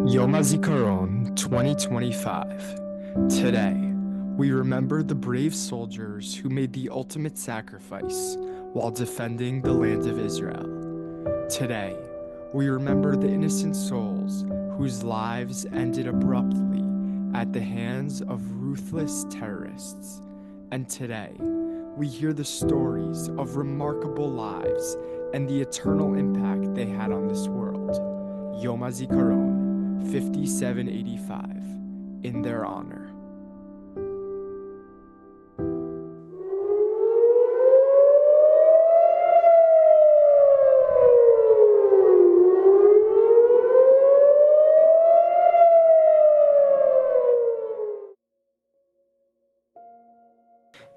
Yom Hazikaron 2025. Today, we remember the brave soldiers who made the ultimate sacrifice while defending the land of Israel. Today, we remember the innocent souls whose lives ended abruptly at the hands of ruthless terrorists. And today, we hear the stories of remarkable lives and the eternal impact they had on this world. Yom Hazikaron 5785, in their honor.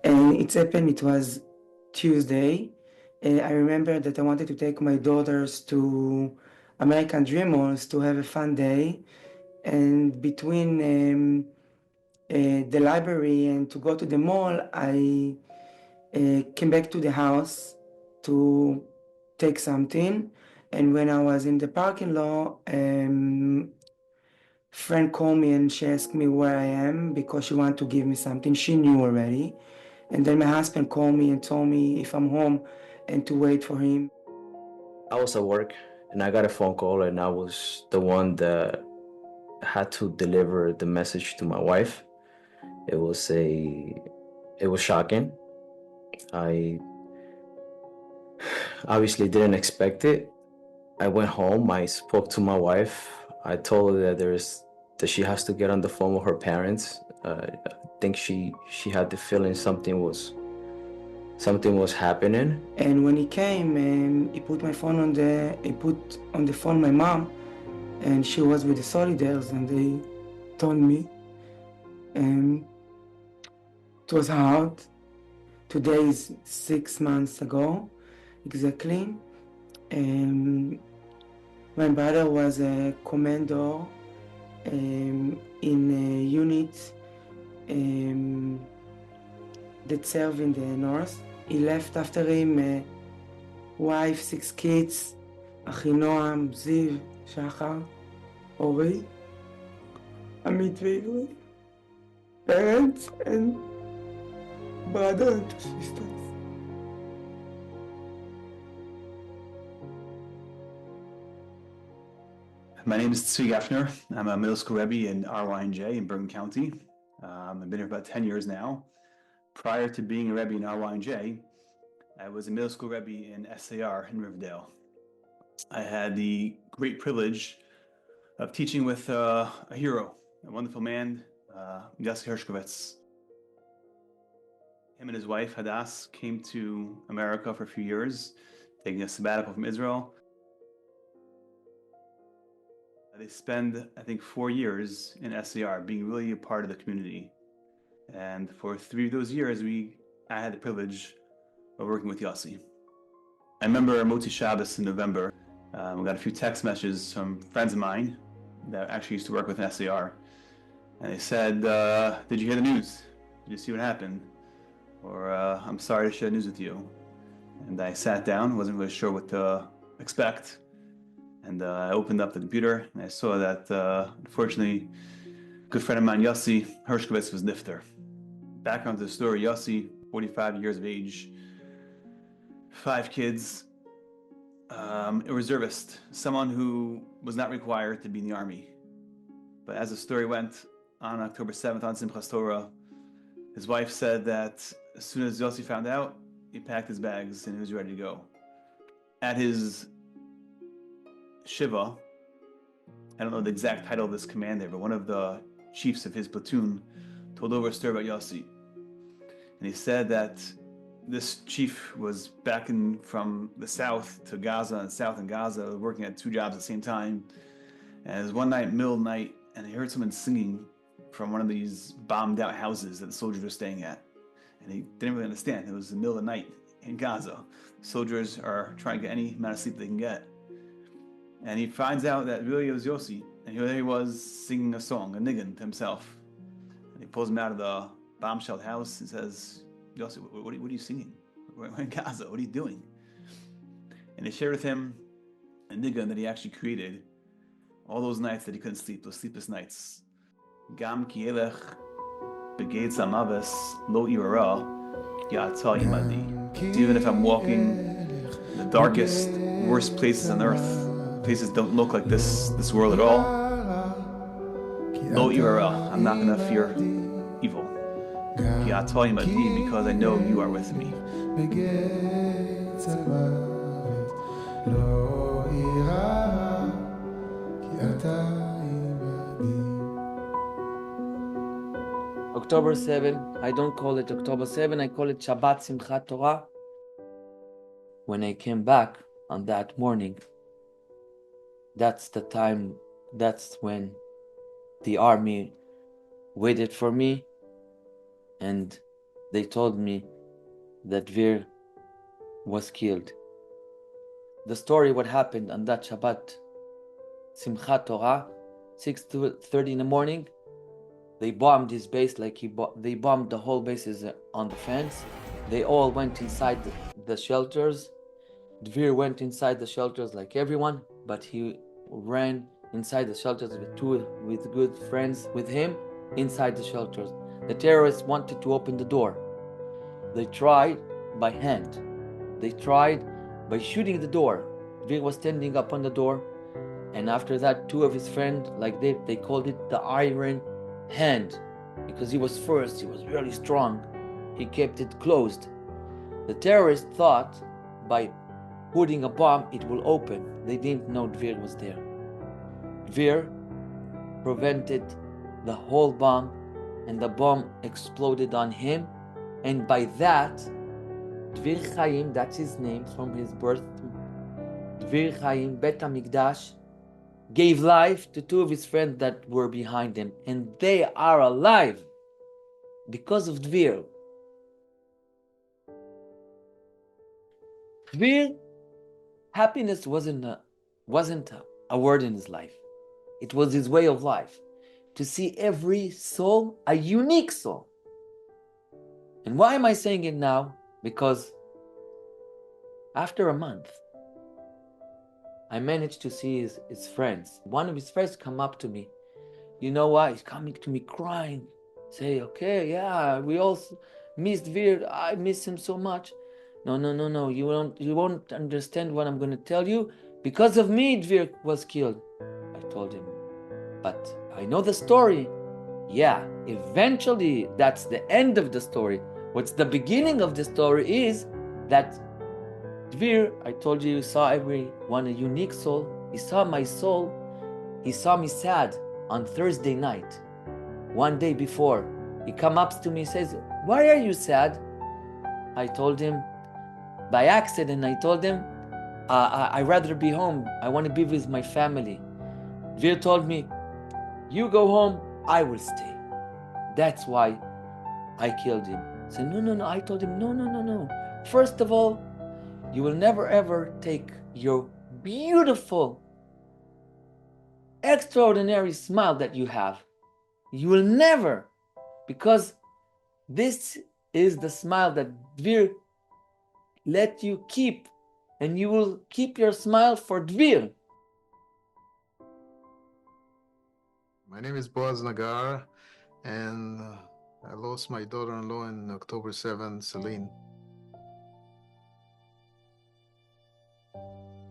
And it was Tuesday. I remember that I wanted to take my daughters to American Dream Malls to have a fun day. And between the library and to go to the mall, I came back to the house to take something. And when I was in the parking lot, friend called me and she asked me where I am because she wanted to give me something she knew already. And then my husband called me and told me if I'm home and to wait for him. I was at work and I got a phone call, and I was the one that had to deliver the message to my wife. It was shocking. I obviously didn't expect it. I went home, I spoke to my wife. I told her that she has to get on the phone with her parents. I think she had the feeling something was happening. And when he came, he put on the phone my mom, and she was with the soldiers, and they told me. It was hard. Today is 6 months ago, exactly. My brother was a commando in a unit that served in the north. He left after him a wife, 6 kids, אחינועם, זיו, שחר, אורי, עמית ועברי, parents and brother and 2 sisters. My name is Tzvi Gaffner. I'm a middle school Rebbe in RYNJ in Bergen County. I've been here for about 10 years now. Prior to being a Rebbe in RYNJ, I was a middle school Rebbe in SAR in Riverdale. I had the great privilege of teaching with a hero, a wonderful man, Yossi Hershkovitz. Him and his wife, Hadass, came to America for a few years, taking a sabbatical from Israel. They spend, I think, 4 years in SAR, being really a part of the community. And for 3 of those years, I had the privilege of working with Yossi. I remember Motzi Shabbos in November. We got a few text messages from friends of mine that actually used to work with SAR. And they said, did you hear the news? Did you see what happened? Or, I'm sorry to share news with you. And I sat down, wasn't really sure what to expect. And I opened up the computer and I saw that, unfortunately, a good friend of mine, Yossi Hershkovitz, was nifter. Background to the story: Yossi, 45 years of age, 5 kids, a reservist, someone who was not required to be in the army. But as the story went, on October 7th, on Simchas Torah, his wife said that as soon as Yossi found out, he packed his bags and he was ready to go. At his Shiva, I don't know the exact title of this commander, but one of the chiefs of his platoon told over a story about Yossi. And he said that this chief was back from the south to Gaza and south in Gaza, working at 2 jobs at the same time. And it was one night, middle of the night, and he heard someone singing from one of these bombed out houses that the soldiers were staying at. And he didn't really understand. It was the middle of the night in Gaza. Soldiers are trying to get any amount of sleep they can get. And he finds out that really it was Yossi, and here he was singing a song, a niggun to himself. And he pulls him out of the bomb-shelled house and says, Yossi, what are you singing? We're in Gaza, what are you doing? And he shared with him a niggun that he actually created all those nights that he couldn't sleep, those sleepless nights. Gam ki elech begeitz hamaves lo irara ya'ata imadi. Even if I'm walking in the darkest, worst places on earth, places don't look like this world at all, lo irara, I'm not going to fear evil. Ya'ata imadi, because I know you are with me. October 7, I don't call it October 7, I call it Shabbat Simchat Torah. When I came back on that morning, that's the time, that's when the army waited for me and they told me that Dvir was killed. The story, what happened on that Shabbat Simchat Torah, 6:30 in the morning, they bombed his base like they bombed the whole bases on the fence. They all went inside the shelters. Dvir went inside the shelters like everyone, but he ran inside the shelters with good friends with him inside the shelters. The terrorists wanted to open the door. They tried by hand. They tried by shooting the door. Dvir was standing up on the door, and after that, two of his friends, like they called it the Iron Hand, because he was first, he was really strong. He kept it closed. The terrorists thought by putting a bomb it will open. They didn't know Dvir was there. Dvir prevented the whole bomb, and the bomb exploded on him, and by that Dvir Chaim, that's his name from his birth, Dvir Chaim Bet HaMikdash, gave life to two of his friends that were behind him, and they are alive because of Dvir. Dvir, happiness wasn't a word in his life. It was his way of life, to see every soul a unique soul. And why am I saying it now? Because after a month, I managed to see his friends. One of his friends come up to me. You know why? He's coming to me crying. Say, okay, yeah, we all missed Dvir. I miss him so much. No. You won't understand what I'm going to tell you. Because of me, Dvir was killed. I told him, but I know the story. Yeah, eventually that's the end of the story. What's the beginning of the story is that Dvir, I told you, saw everyone a unique soul. He saw my soul. He saw me sad on Thursday night, one day before. He comes up to me and says, why are you sad? I told him, by accident, I told him, I'd rather be home. I want to be with my family. Dvir told me, you go home, I will stay. That's why I killed him. I said, no. I told him, no. First of all, you will never ever take your beautiful, extraordinary smile that you have. You will never, because this is the smile that Dvir let you keep, and you will keep your smile for Dvir. My name is Boaz Nagar, and I lost my daughter-in-law on October 7, Celine.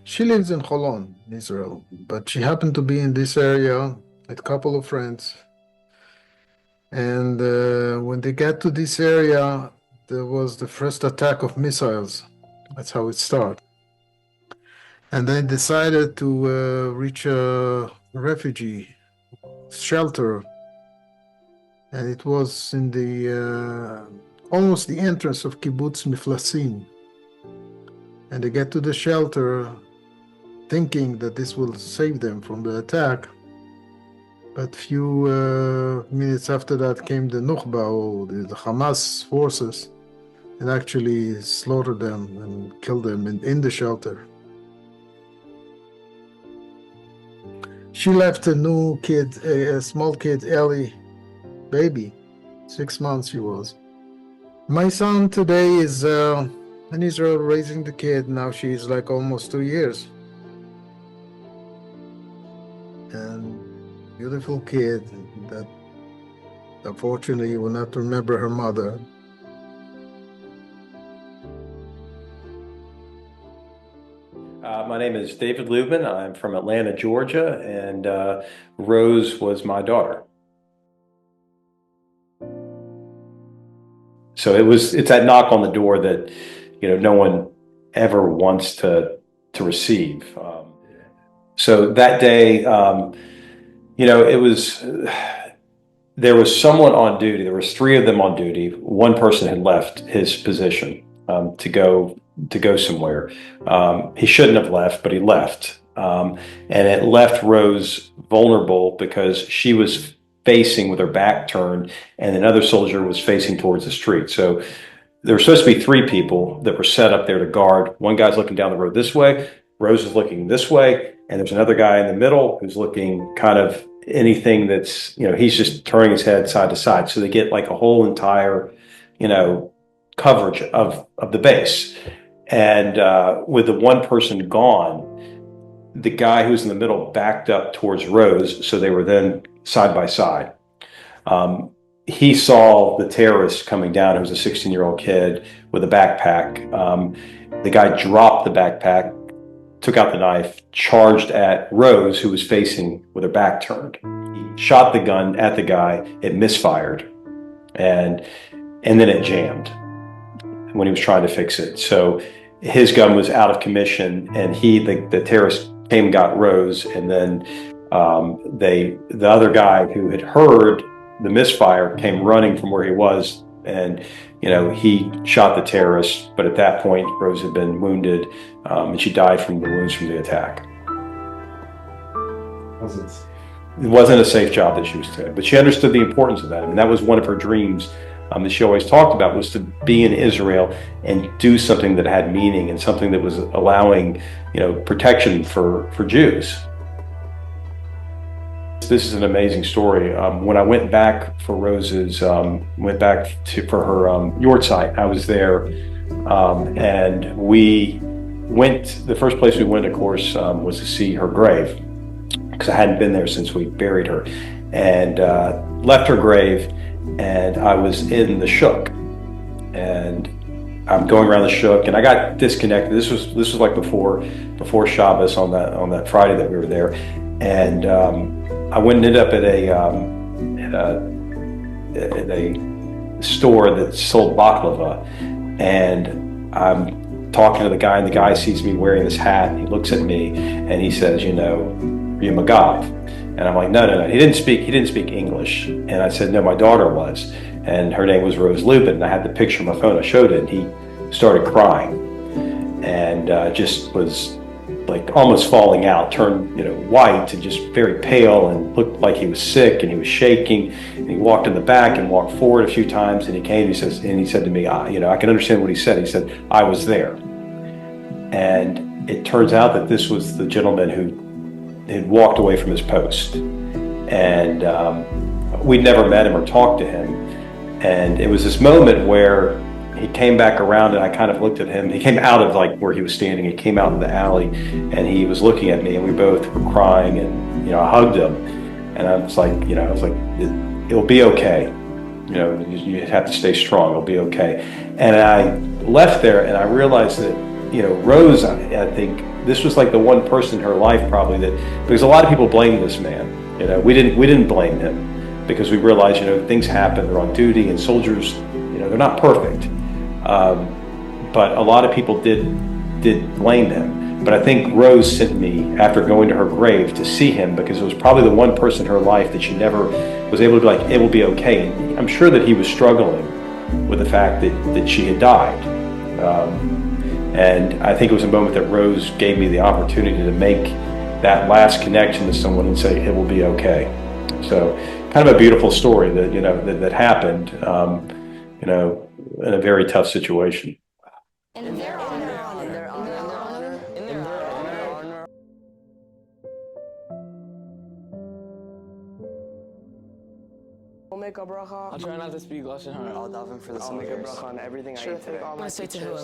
She lives in Holon, Israel, but she happened to be in this area with a couple of friends. And when they got to this area, there was the first attack of missiles. That's how it started. And they decided to reach a refugee shelter. And it was in the almost the entrance of Kibbutz Miflasim. And they get to the shelter thinking that this will save them from the attack. But few minutes after that came the Nukhba, or the Hamas forces, and actually slaughtered them and killed them in the shelter. She left a new kid, a small kid, Ellie, baby, 6 months she was. My son today is in Israel raising the kid. Now she's like almost 2 years. and beautiful kid that unfortunately will not remember her mother. My name is David Lubin. I'm from Atlanta, Georgia, and Rose was my daughter. So it's that knock on the door that, no one ever wants to receive. So that day, there was someone on duty. There was three of them on duty. One person had left his position to go somewhere. He shouldn't have left, but he left. And it left Rose vulnerable because she was facing with her back turned, and another soldier was facing towards the street. So there were supposed to be three people that were set up there to guard. One guy's looking down the road this way, Rose is looking this way, and there's another guy in the middle who's looking kind of anything that's, he's just turning his head side to side. So they get like a whole entire, coverage of the base. And with the one person gone, the guy who was in the middle backed up towards Rose, so they were then side by side. He saw the terrorist coming down, who was a 16-year-old kid with a backpack. The guy dropped the backpack, took out the knife, charged at Rose, who was facing with her back turned. He shot the gun at the guy, it misfired, and then it jammed when he was trying to fix it. So his gun was out of commission, and the terrorist came and got Rose, and then the other guy who had heard the misfire came running from where he was, and he shot the terrorist, but at that point Rose had been wounded, and she died from the wounds from the attack. It wasn't a safe job that she was doing, but she understood the importance of that. I mean, that was one of her dreams that she always talked about, was to be in Israel and do something that had meaning and something that was allowing, protection for Jews. This is an amazing story. When I went back for Rose's, for her yahrzeit, I was there, and the first place we went, of course, was to see her grave, because I hadn't been there since we buried her, and left her grave, and I was in the shuk, and I'm going around the shuk, and I got disconnected. This was like before Shabbos on that Friday that we were there, and I went and ended up at a store that sold baklava, and I'm talking to the guy, and the guy sees me wearing this hat, and he looks at me, and he says, "Are you Magav?" And I'm like, no. He didn't speak English, and I said, "No, my daughter was," and her name was Rose Lubin. And I had the picture on my phone. I showed it, and he started crying, and just was like almost falling out, turned white and just very pale, and looked like he was sick, and he was shaking, and he walked in the back and walked forward a few times, and he came and he said to me, I can understand what he said. He said, "I was there." And it turns out that this was the gentleman who had walked away from his post, and we'd never met him or talked to him, and it was this moment where he came back around, and I kind of looked at him. He came out of like where he was standing. He came out in the alley, and he was looking at me, and we both were crying, and I hugged him, and I was like, it'll be okay. You have to stay strong. It'll be okay. And I left there, and I realized that Rose, I think this was like the one person in her life probably because a lot of people blame this man. We didn't blame him, because we realized things happen. They're on duty, and soldiers, they're not perfect. But a lot of people did blame him. But I think Rose sent me, after going to her grave, to see him, because it was probably the one person in her life that she never was able to be like, it will be okay. And I'm sure that he was struggling with the fact that she had died. And I think it was a moment that Rose gave me the opportunity to make that last connection to someone and say, it will be okay. So kind of a beautiful story that that happened, in a very tough situation. In their honor. I'll make a bracha. I'll try not to speak Lashon Hara. I'll daven for the soldiers. I'll make a bracha on everything I eat today. I say to him.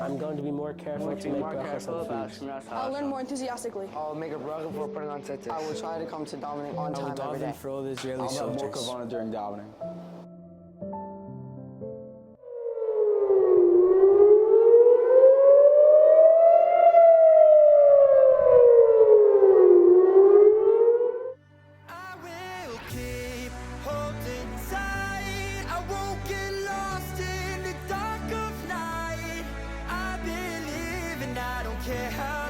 I'm going to be more careful to make brachas on food. I'll learn more enthusiastically. I'll make a bracha before putting on tzitzis. I will try to come to davening on time every day. for all the Israeli I'll have more soldiers. kavanah during davening. I will keep holding tight. I won't get lost in the dark of night. I believe and I don't care how